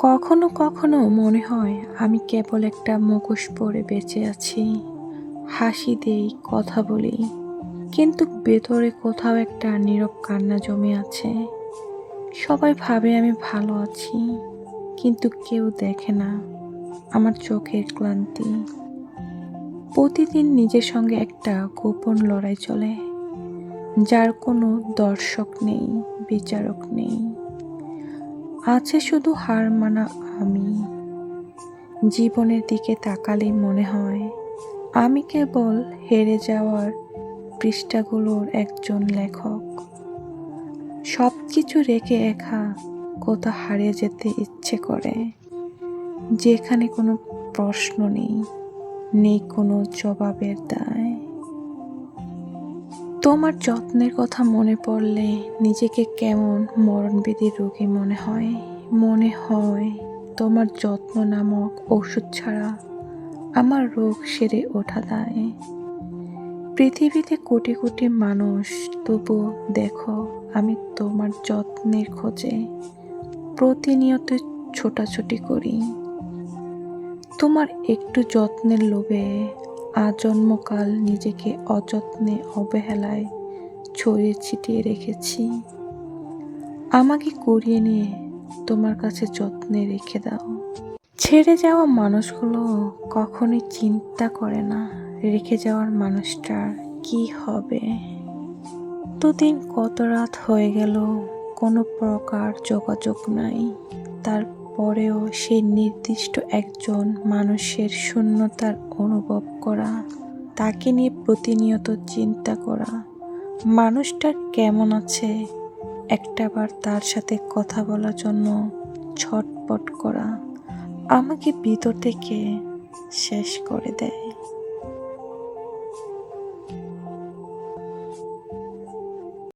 কখনো কখনো মনে হয় আমি কেবল একটা মুখোশ পরে বেঁচে আছি। হাসি দেই, কথা বলি, কিন্তু ভেতরে কোথাও একটা নীরব কান্না জমে আছে। সবাই ভাবে আমি ভালো আছি, কিন্তু কেউ দেখে না আমার চোখের ক্লান্তি। প্রতিদিন নিজের সঙ্গে একটা গোপন লড়াই চলে, যার কোনো দর্শক নেই, বিচারক নেই। আছে শুধু হার মানা আমি। জীবনের দিকে তাকালেই মনে হয় আমি কেবল হেরে যাওয়ার পৃষ্ঠাগুলোর একজন লেখক। সব কিছু রেখে একা কোথাও হারিয়ে যেতে ইচ্ছে করে, যেখানে কোনো প্রশ্ন নেই, নেই কোনো জবাবের দায়। তোমার যত্নের কথা মনে পড়লে নিজেকে কেমন মরণবেদী রোগী মনে হয়। মনে হয় তোমার যত্ন নামক ওষুধ ছাড়া আমার রোগ সেরে ওঠা দায়। পৃথিবীতে কোটি কোটি মানুষ, তবু দেখো আমি তোমার যত্নের খোঁজে প্রতিনিয়ত ছোটাছুটি করি। তোমার একটু যত্নের লোভে আজন্মকাল নিজেকে অযত্নে অবহেলায় ছড়িয়ে ছিটিয়ে রেখেছি। আমাকে কুড়িয়ে নিয়ে তোমার কাছে যত্নে রেখে দাও। ছেড়ে যাওয়া মানুষগুলো কখনোই চিন্তা করে না রেখে যাওয়ার মানুষটার কি হবে। দুদিন কত রাত হয়ে গেল, কোনো প্রকার যোগাযোগ নাই। তারপরেও সেই নির্দিষ্ট একজন মানুষের শূন্যতার অনুভব করা, তাকে নিয়ে প্রতিনিয়ত চিন্তা করা, মানুষটা কেমন আছে একটাবার তার সাথে কথা বলার জন্য ছটপট করা, আমাকে ভিতর থেকে শেষ করে দেয়।